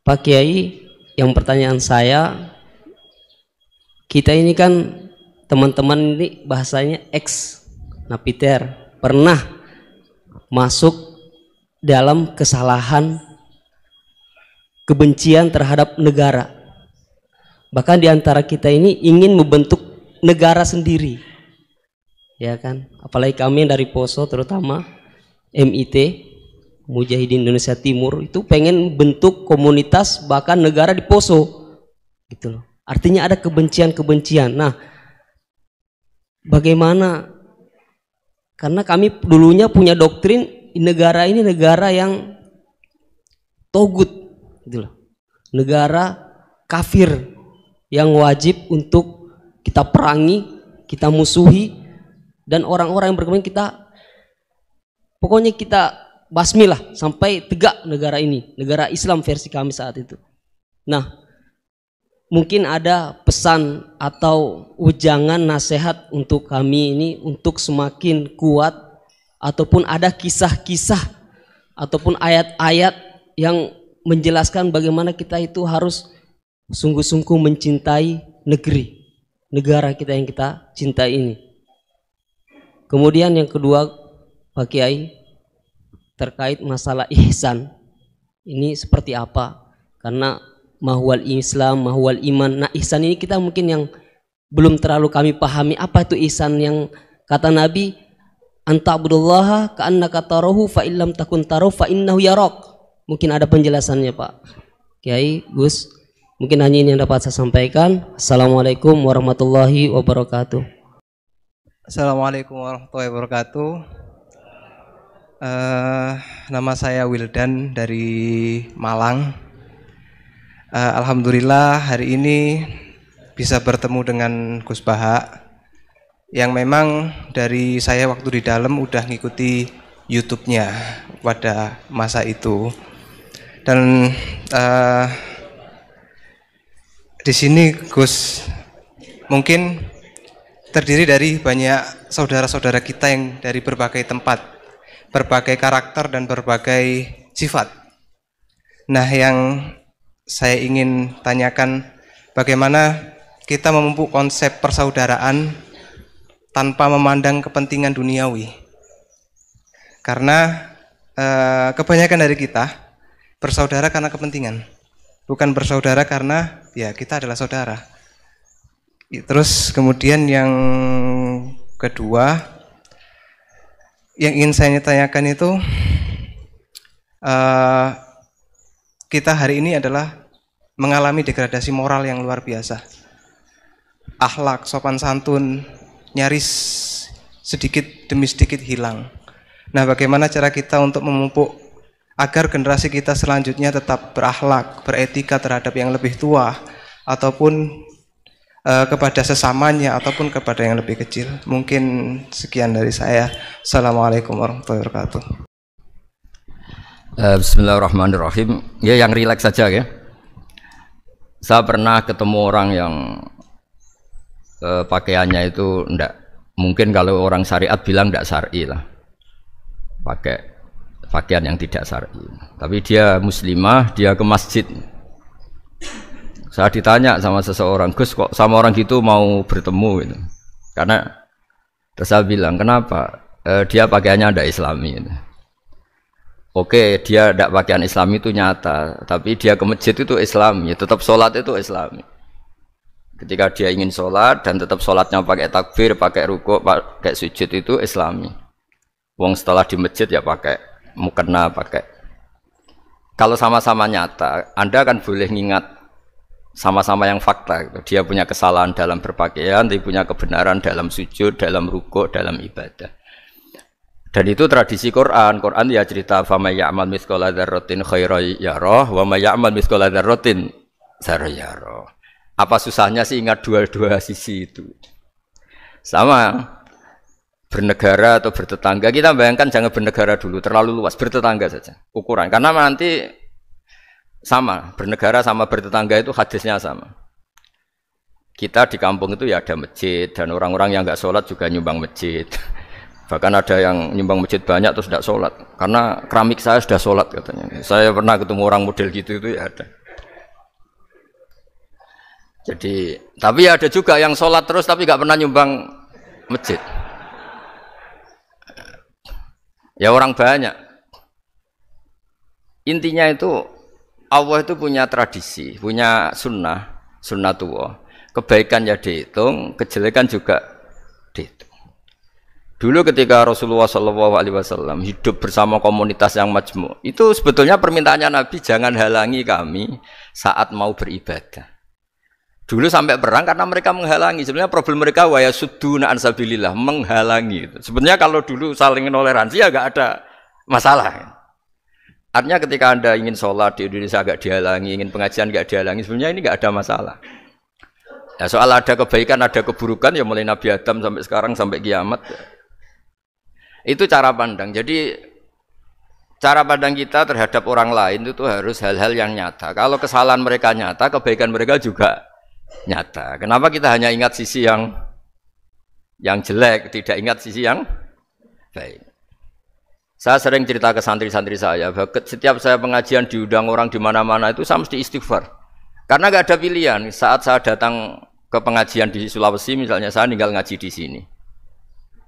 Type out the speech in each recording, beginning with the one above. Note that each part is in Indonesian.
Pak Kiai, yang pertanyaan saya, kita ini kan teman-teman ini bahasanya ex napiter, pernah masuk dalam kesalahan kebencian terhadap negara. Bahkan di antara kita ini ingin membentuk negara sendiri. Ya kan? Apalagi kami yang dari Poso, terutama MIT, Mujahidin Indonesia Timur, itu pengen bentuk komunitas bahkan negara di Poso. Gitu loh. Artinya ada kebencian-kebencian. Nah, bagaimana? Karena kami dulunya punya doktrin negara ini negara yang togut, gitu loh. Negara kafir yang wajib untuk kita perangi, kita musuhi, dan orang-orang yang berkembang kita, pokoknya kita basmilah sampai tegak negara ini, negara Islam versi kami saat itu. Nah, mungkin ada pesan atau ujangan nasihat untuk kami ini untuk semakin kuat, ataupun ada kisah-kisah ataupun ayat-ayat yang menjelaskan bagaimana kita itu harus sungguh-sungguh mencintai negara kita yang kita cintai ini. Kemudian yang kedua, Pak Kiai, terkait masalah ihsan ini seperti apa? Karena mahwal Islam, mahwal iman. Nah, ihsan ini kita mungkin yang belum terlalu kami pahami. Apa itu ihsan yang kata Nabi, anta'budullaha ka'annaka tarahu fa illam takun tarahu fa innahu yarak. Mungkin ada penjelasannya, Pak Kiai, Gus. Mungkin hanya ini yang dapat saya sampaikan. Assalamualaikum warahmatullahi wabarakatuh. Assalamualaikum warahmatullahi wabarakatuh. Nama saya Wildan dari Malang. Alhamdulillah hari ini bisa bertemu dengan Gus Baha yang memang dari saya waktu di dalam udah ngikuti YouTube-nya pada masa itu. Dan di sini Gus mungkin terdiri dari banyak saudara-saudara kita yang dari berbagai tempat, berbagai karakter dan berbagai sifat. Nah, yang saya ingin tanyakan, bagaimana kita memupuk konsep persaudaraan tanpa memandang kepentingan duniawi. Karena kebanyakan dari kita bersaudara karena kepentingan, bukan bersaudara karena ya kita adalah saudara. Terus kemudian yang kedua yang ingin saya tanyakan itu, kita hari ini adalah mengalami degradasi moral yang luar biasa. Akhlak, sopan santun nyaris sedikit demi sedikit hilang. Nah, bagaimana cara kita untuk memupuk agar generasi kita selanjutnya tetap berakhlak, beretika terhadap yang lebih tua, ataupun kepada sesamanya, ataupun kepada yang lebih kecil. Mungkin sekian dari saya. Assalamualaikum warahmatullahi wabarakatuh. Bismillahirrahmanirrahim. Ya, yang rileks saja ya. Saya pernah ketemu orang yang pakaiannya itu enggak, mungkin kalau orang syariat bilang enggak syar'i lah, pakai pakaian yang tidak syar'i. Tapi dia muslimah, dia ke masjid. Saya ditanya sama seseorang, Gus kok sama orang gitu mau bertemu gitu. Karena terus saya bilang, kenapa? Dia pakaiannya ada Islami gitu. Oke, dia tidak pakaian Islami itu nyata, tapi dia ke masjid itu Islami, tetap sholat itu Islami. Ketika dia ingin sholat dan tetap sholatnya pakai takbir, pakai rukuk, pakai sujud itu Islami. Wong setelah di masjid ya pakai mukena, pakai. Kalau sama-sama nyata, Anda kan boleh ngingat sama-sama yang fakta gitu. Dia punya kesalahan dalam berpakaian, dia punya kebenaran dalam sujud, dalam rukuk, dalam ibadah. Dan itu tradisi Quran. Quran ya cerita fama ya'mal mithqala dzarratin khairan yarah wa may ya'mal mithqala dzarratin syarran yarah. Apa susahnya sih ingat dua-dua sisi itu? Sama bernegara atau bertetangga, kita bayangkan jangan bernegara dulu, terlalu luas, bertetangga saja ukuran. Karena nanti sama, bernegara sama bertetangga itu hadisnya sama. Kita di kampung itu ya ada masjid, dan orang-orang yang nggak sholat juga nyumbang masjid. Bahkan ada yang nyumbang masjid banyak terus tidak sholat, karena keramik saya sudah sholat katanya. Saya pernah ketemu orang model gitu itu ya ada. Jadi, tapi ada juga yang sholat terus tapi nggak pernah nyumbang masjid. Ya orang banyak. Intinya itu Allah itu punya tradisi, punya sunnatullah. Kebaikan ya dihitung, kejelekan juga dihitung. Dulu ketika Rasulullah SAW hidup bersama komunitas yang majmu', itu sebetulnya permintaannya Nabi, jangan halangi kami saat mau beribadah. Dulu sampai perang karena mereka menghalangi. Sebenarnya problem mereka wa yasudduna an sabilillah, menghalangi. Sebenarnya kalau dulu saling toleransi ya enggak ada masalah. Artinya ketika Anda ingin sholat di Indonesia agak dihalangi, ingin pengajian enggak dihalangi, sebenarnya ini enggak ada masalah. Ya, soal ada kebaikan, ada keburukan ya mulai Nabi Adam sampai sekarang sampai kiamat. Itu cara pandang. Jadi cara pandang kita terhadap orang lain itu harus hal-hal yang nyata. Kalau kesalahan mereka nyata, kebaikan mereka juga nyata. Kenapa kita hanya ingat sisi yang jelek, tidak ingat sisi yang baik? Saya sering cerita ke santri-santri saya, setiap saya pengajian diundang orang di mana-mana itu saya mesti istighfar. Karena nggak ada pilihan. Saat saya datang ke pengajian di Sulawesi misalnya, saya tinggal ngaji di sini.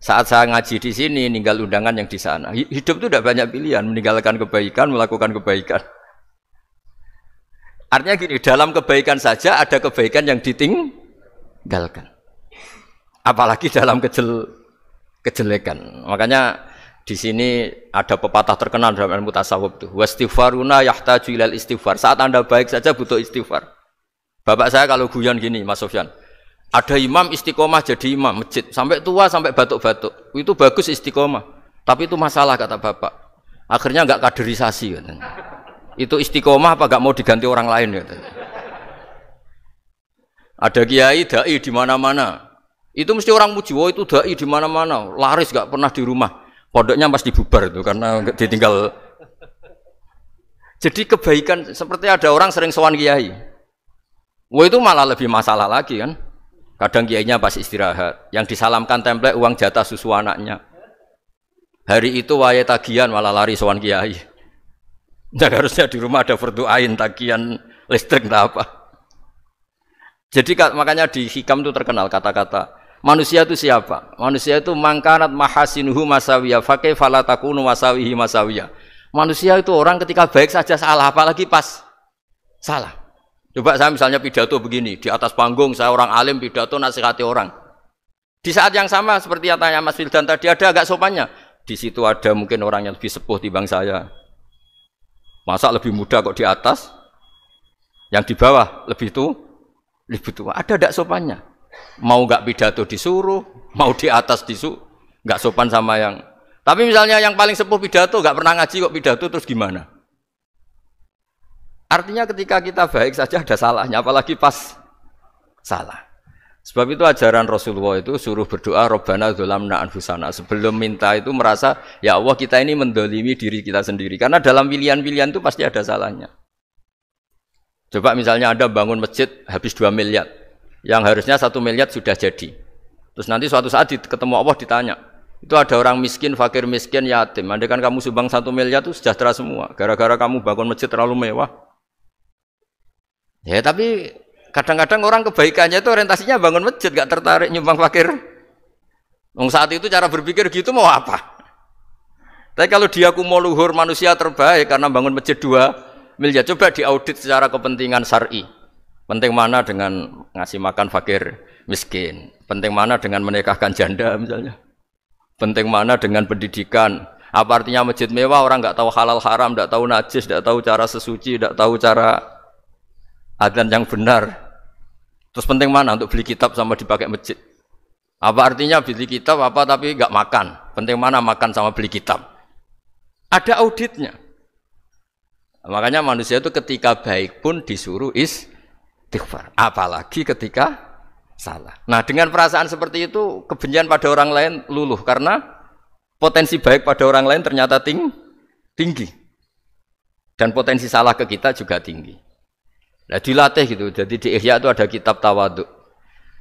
Saat saya ngaji di sini, ninggal undangan yang di sana. Hidup itu tidak banyak pilihan, meninggalkan kebaikan, melakukan kebaikan. Artinya gini, dalam kebaikan saja ada kebaikan yang ditinggalkan. Apalagi dalam kejelekan. Makanya di sini ada pepatah terkenal dalam ilmu tasawuf itu. Wastighfaruna yahtaju ilal istighfar. Saat Anda baik saja butuh istighfar. Bapak saya kalau guyon gini, Mas Sofyan. Ada imam istiqomah jadi imam masjid sampai tua sampai batuk-batuk. Itu bagus istiqomah. Tapi itu masalah kata bapak. Akhirnya enggak kaderisasi katanya. Itu istiqomah apa enggak mau diganti orang lain katanya. Ada kiai dai di mana-mana. Itu mesti orang muji, oh itu dai di mana-mana, laris enggak pernah di rumah. Pondoknya pasti bubar itu karena ditinggal. Jadi kebaikan seperti ada orang sering sowan kiai. Wah itu malah lebih masalah lagi kan. Kadang kiainya pas istirahat, yang disalamkan template uang jatah susu anaknya. Hari itu waya tagihan malah lari sowan kiai. Dan harusnya di rumah ada fardu ain tagihan listrik entah apa. Jadi makanya di hikam itu terkenal kata-kata manusia itu siapa? Manusia itu mangkanat mahasinuhu masawiyah fakai falatakunu masawihi masawiyah. Manusia itu orang ketika baik saja salah, apalagi pas salah. Coba saya misalnya pidato begini, di atas panggung saya orang alim pidato nasihati orang. Di saat yang sama seperti yang tanya Mas Wildan tadi, ada agak sopannya. Di situ ada mungkin orang yang lebih sepuh dibanding saya. Masa lebih muda kok di atas? Yang di bawah lebih tua. Ada agak sopannya. Mau enggak pidato disuruh, mau di atas disuruh, enggak sopan sama yang. Tapi misalnya yang paling sepuh pidato enggak pernah ngaji kok pidato terus gimana? Artinya ketika kita baik saja ada salahnya, apalagi pas salah. Sebab itu ajaran Rasulullah itu suruh berdoa Rabbana dzolamna anfusana. Sebelum minta itu merasa, ya Allah kita ini mendolimi diri kita sendiri. Karena dalam pilihan-pilihan itu pasti ada salahnya. Coba misalnya Anda bangun masjid habis 2 miliar. Yang harusnya 1 miliar sudah jadi. Terus nanti suatu saat ketemu Allah ditanya. Itu ada orang miskin, fakir miskin, yatim. Andai kan kamu sumbang 1 miliar itu sejahtera semua. Gara-gara kamu bangun masjid terlalu mewah. Ya tapi kadang-kadang orang kebaikannya itu orientasinya bangun masjid, gak tertarik nyumbang fakir. Saat itu cara berpikir gitu mau apa? Tapi kalau dia mau luhur manusia terbaik karena bangun masjid 2 miliar, coba diaudit secara kepentingan syar'i. Penting mana dengan ngasih makan fakir miskin? Penting mana dengan menikahkan janda misalnya? Penting mana dengan pendidikan? Apa artinya masjid mewah orang nggak tahu halal haram, nggak tahu najis, nggak tahu cara sesuci, nggak tahu cara adzan yang benar. Terus penting mana untuk beli kitab sama dipakai masjid? Apa artinya beli kitab apa tapi nggak makan? Penting mana makan sama beli kitab? Ada auditnya. Makanya manusia itu ketika baik pun disuruh istighfar, apalagi ketika salah. Nah dengan perasaan seperti itu kebencian pada orang lain luluh karena potensi baik pada orang lain ternyata tinggi dan potensi salah ke kita juga tinggi. Nah dilatih gitu. Jadi di Ihya itu ada kitab tawaduk.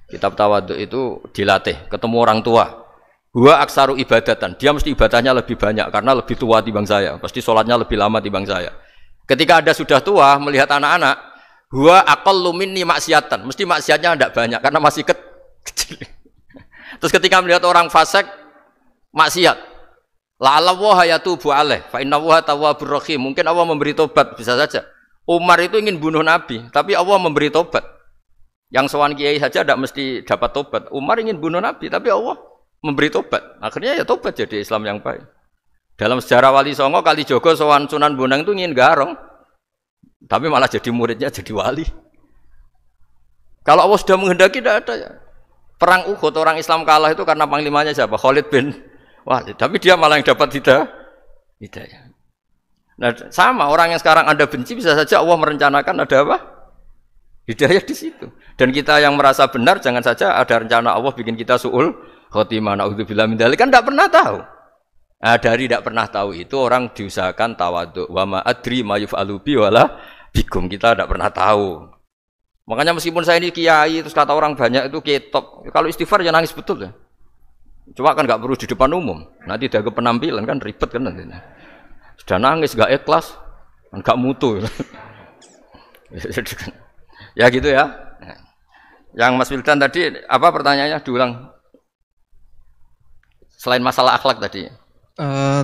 Kitab tawaduk itu dilatih. Ketemu orang tua. Huwa aksaru ibadatan. Dia mesti ibadahnya lebih banyak karena lebih tua timbang saya. Pasti sholatnya lebih lama timbang saya. Ketika Anda sudah tua melihat anak-anak, Huwa aqallu minni maksiatan. Mesti maksiatnya tidak banyak karena masih kecil. Terus ketika melihat orang fasik maksiat, la'alla wa yatubu alaih fa inna wa tawwabur rahim. Mungkin Allah memberi tobat, bisa saja. Umar itu ingin bunuh Nabi, tapi Allah memberi tobat. Yang sowan kiai saja tidak mesti dapat tobat. Umar ingin bunuh Nabi, tapi Allah memberi tobat. Akhirnya ya tobat jadi Islam yang baik. Dalam sejarah Wali Songo, Kalijogo sowan Sunan Bonang itu ingin garong, tapi malah jadi muridnya jadi wali. Kalau Allah sudah menghendaki tidak ada ya. Perang Uhud orang Islam kalah itu karena panglimanya siapa? Khalid bin Walid. Tapi dia malah yang dapat hidayah. Nah, sama orang yang sekarang Anda benci bisa saja Allah merencanakan ada apa? Hidayah di situ. Dan kita yang merasa benar jangan saja ada rencana Allah bikin kita su'ul khotimah. Na'udzubillah min dzalik, kan tidak pernah tahu. Nah, dari tidak pernah tahu itu orang diusahakan tawadhu. Wa ma adri ma yuf'alu bi wala bikum. Kita tidak pernah tahu. Makanya meskipun saya ini kiai terus kata orang banyak itu ketok. Kalau istighfar ya nangis betul ya. Cuma kan nggak perlu di depan umum. Nanti ada penampilan kan ribet kan nanti. Sudah nangis nggak ikhlas, nggak mutu. Ya gitu ya. Yang Mas Wildan tadi apa pertanyaannya diulang? Selain masalah akhlak tadi.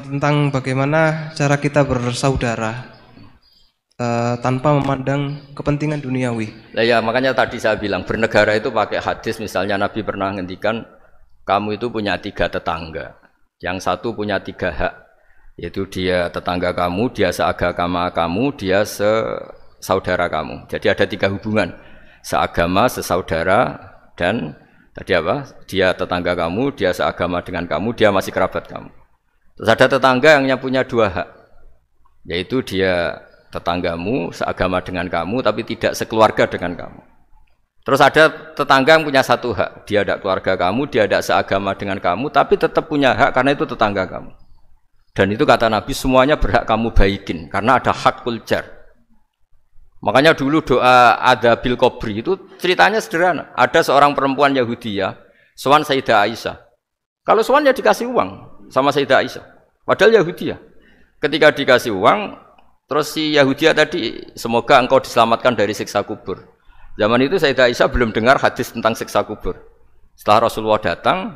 Tentang bagaimana cara kita bersaudara tanpa memandang kepentingan duniawi. Nah, ya makanya tadi saya bilang bernegara itu pakai hadis, misalnya Nabi pernah ngendikan kamu itu punya 3 tetangga, yang satu punya 3 hak, yaitu dia tetangga kamu, dia seagama kamu, dia sesaudara kamu. Jadi ada 3 hubungan, seagama, sesaudara, dan tadi apa? Dia tetangga kamu, dia seagama dengan kamu, dia masih kerabat kamu. Terus ada tetangga yang punya 2 hak, yaitu dia tetanggamu, seagama dengan kamu, tapi tidak sekeluarga dengan kamu. Terus ada tetangga yang punya 1 hak, dia tidak keluarga kamu, dia tidak seagama dengan kamu, tapi tetap punya hak karena itu tetangga kamu. Dan itu kata Nabi semuanya berhak kamu baikin, karena ada hakul jar. Makanya dulu doa ada bil kubri itu ceritanya sederhana. Ada seorang perempuan Yahudiyah, sowan Sayyidah Aisyah. Kalau sowan ya dikasih uang sama Sayyidah Aisyah. Padahal Yahudiyah. Ketika dikasih uang, terus si Yahudiyah tadi, semoga engkau diselamatkan dari siksa kubur. Zaman itu Sayyidah Aisyah belum dengar hadis tentang siksa kubur. Setelah Rasulullah datang,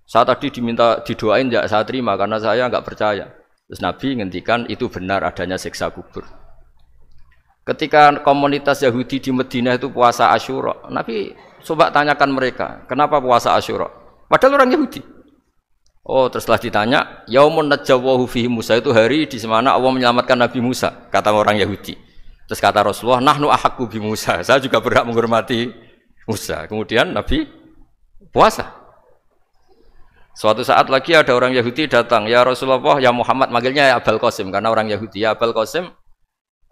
saya tadi diminta didoain, ya saya terima karena saya enggak percaya. Terus Nabi ngendikan itu benar adanya siksa kubur. Ketika komunitas Yahudi di Madinah itu puasa Asyura, Nabi coba tanyakan mereka, kenapa puasa Asyura? Padahal orang Yahudi. Oh, terus setelah ditanya, yaumun najjawahu fihi Musa, itu hari di mana Allah menyelamatkan Nabi Musa, kata orang Yahudi. Terus kata Rasulullah, nahnu ahaqqu bi Musa, saya juga berhak menghormati Musa. Kemudian Nabi puasa. Suatu saat lagi ada orang Yahudi datang, ya Rasulullah, ya Muhammad, manggilnya ya Abul Qasim karena orang Yahudi. Ya Abul Qasim,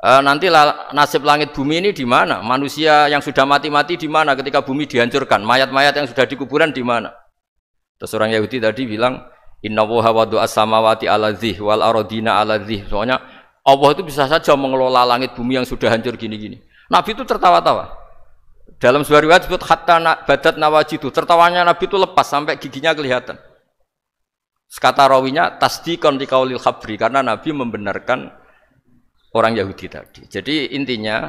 nanti nasib langit bumi ini di mana? Manusia yang sudah mati-mati di mana ketika bumi dihancurkan? Mayat-mayat yang sudah di kuburan di mana? Terus orang Yahudi tadi bilang, inna woha wadu as-samawati ala dzih wal arodina ala dzih. Soalnya Allah itu bisa saja mengelola langit bumi yang sudah hancur gini-gini. Nabi itu tertawa-tawa. Dalam sebuah riwayat disebut hatta badat nawajidu. Tertawanya Nabi itu lepas sampai giginya kelihatan. Kata rawinya tasdiqan liqaulil khabri, karena Nabi membenarkan orang Yahudi tadi. Jadi intinya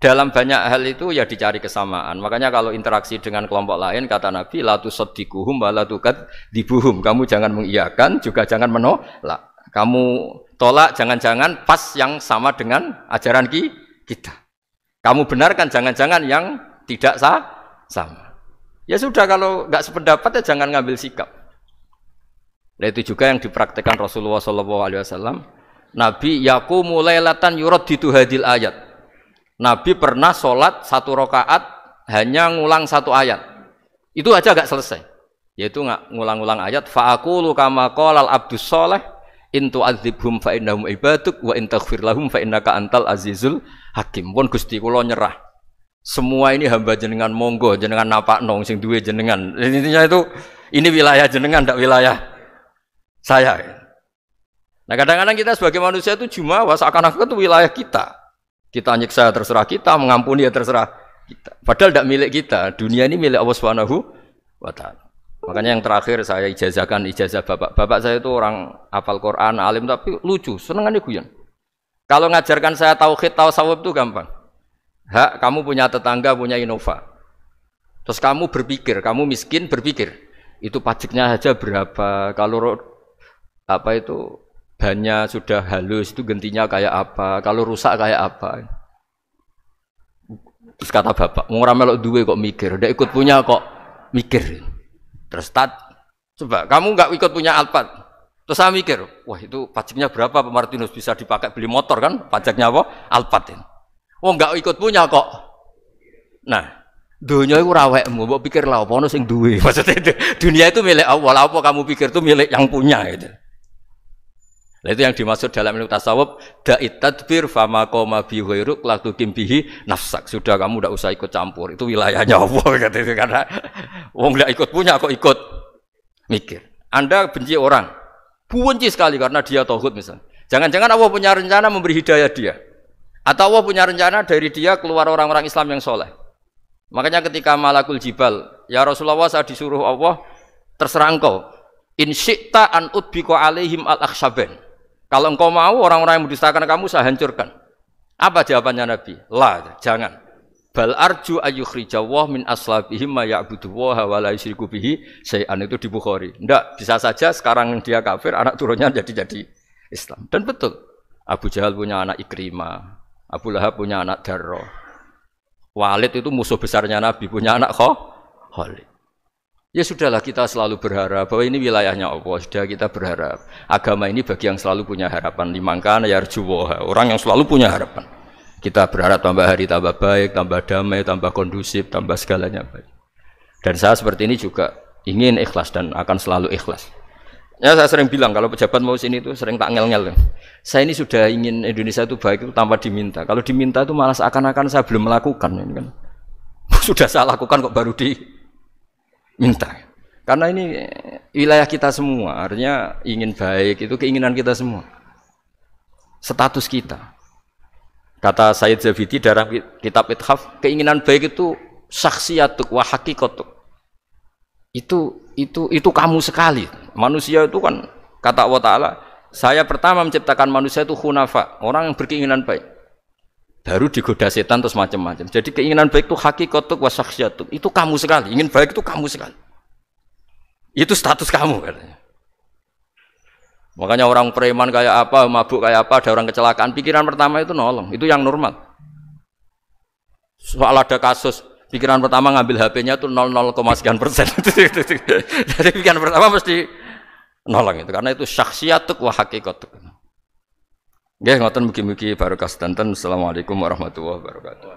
dalam banyak hal itu ya dicari kesamaan. Makanya kalau interaksi dengan kelompok lain kata Nabi la tusaddiquhum wa la tukadzibuhum. Kamu jangan mengiyakan juga jangan menolak. Kamu tolak jangan-jangan pas yang sama dengan ajaran kita. Kamu benarkan jangan-jangan yang tidak sama. Ya sudah, kalau enggak sependapat ya jangan ngambil sikap. Nah, itu juga yang dipraktekkan Rasulullah SAW. Nabi yaqumu lailatan yuraddidu hadil ayat. Nabi pernah sholat 1 rakaat hanya ngulang 1 ayat. Itu aja agak selesai. Yaitu ngulang-ngulang ayat. Fa'aqulu kama qalal abdus sholeh in tu'adzibhum fa innahum ibaduk wa in taghfir lahum fa innaka antal azizul hakim. Pun Gusti kula nyerah. Semua ini hamba jenengan, monggo jenengan napakno sing duwe jenengan. Intinya itu ini wilayah jenengan, ndak wilayah saya. Nah, kadang-kadang kita sebagai manusia itu jumawa seakan-akan itu wilayah kita. Kita nyiksa terserah kita, mengampuni ya terserah kita. Padahal tidak milik kita. Dunia ini milik Allah Subhanahu wa ta'ala. Makanya yang terakhir saya ijazahkan ijazah bapak. Bapak saya itu orang hafal Quran, alim tapi lucu, senengannya guyon. Kalau ngajarkan saya tauhid, tasawuf itu gampang. Hak kamu punya tetangga, punya Innova. Terus kamu berpikir, kamu miskin berpikir, itu pajaknya aja berapa? Kalau apa itu bannya sudah halus, itu gantinya kayak apa? Kalau rusak kayak apa? Terus kata bapak, orang melok duwe kok mikir, udah ikut punya kok mikir. Terus coba kamu nggak ikut punya Alphard. Terus saya mikir, wah itu pajaknya berapa Pak Martinus, bisa dipakai beli motor kan? Pajaknya apa? Alphard ini. Oh nggak ikut punya kok. Nah, dunia itu rawekmu, mbok pikir lah apa ono sing duwe. Maksudnya itu, dunia itu milik Allah, apa kamu pikir itu milik yang punya gitu. Nah, itu yang dimaksud dalam ilmu tasawuf, da'it tadbir fama qoma bi ghairuk la tuqim bihi nafsak. Sudah kamu tidak usah ikut campur, itu wilayahnya Allah gitu. Karena wong nggak ikut punya kok ikut mikir. Anda benci orang, benci sekali karena dia tauhid misalnya. Jangan-jangan Allah punya rencana memberi hidayah dia. Atau Allah punya rencana dari dia keluar orang-orang Islam yang soleh. Makanya ketika Malakul Jibal, ya Rasulullah saya disuruh Allah, terserah engkau. In syi'ta an udbiko alaihim al-akhshaban. Kalau engkau mau orang-orang yang mendustakan kamu saya hancurkan. Apa jawabannya Nabi? La, jangan. Bal arju ayyukhrijawah min aslabihim ma ya'budu wa la yusyriku bihi syai'an, itu di Bukhari. Enggak, bisa saja sekarang dia kafir, anak turunnya jadi Islam. Dan betul. Abu Jahal punya anak Ikrimah. Abu Lahab punya anak Darro. Walid itu musuh besarnya Nabi, punya anak Khalid. Ya sudahlah, kita selalu berharap bahwa ini wilayahnya Allah. Sudah kita berharap. Agama ini bagi yang selalu punya harapan. Limangkan yarjuwoha. Orang yang selalu punya harapan. Kita berharap tambah hari tambah baik, tambah damai, tambah kondusif, tambah segalanya baik. Dan saya seperti ini juga ingin ikhlas dan akan selalu ikhlas. Ya saya sering bilang kalau pejabat mau sini itu sering tak ngel-ngel. Saya ini sudah ingin Indonesia itu baik itu tanpa diminta. Kalau diminta itu malah seakan-akan saya belum melakukan ini kan. Sudah saya lakukan kok baru diminta. Karena ini wilayah kita semua, artinya ingin baik itu keinginan kita semua. Status kita. Kata Sayyid Zabidi dalam kitab Ithaf, keinginan baik itu syakhsiyatuk wa haqiqatuk. Itu kamu sekali. Manusia itu kan kata Allah Ta'ala, saya pertama menciptakan manusia itu khunafa, orang yang berkeinginan baik. Baru digoda setan terus macam-macam. Jadi keinginan baik itu haqiqatuk wa syakhsiyatuk. Itu kamu sekali. Ingin baik itu kamu sekali. Itu status kamu katanya. Makanya orang preman kayak apa, mabuk kayak apa, ada orang kecelakaan, pikiran pertama itu nolong. Itu yang normal. Soal ada kasus pikiran pertama ngambil HP-nya itu 0,0%. Jadi pikiran pertama mesti nolong itu karena itu syakhsiyatuk wa haqiqatuk. Nggih ngoten mugi-mugi barokah sedanten. Assalamualaikum warahmatullahi wabarakatuh.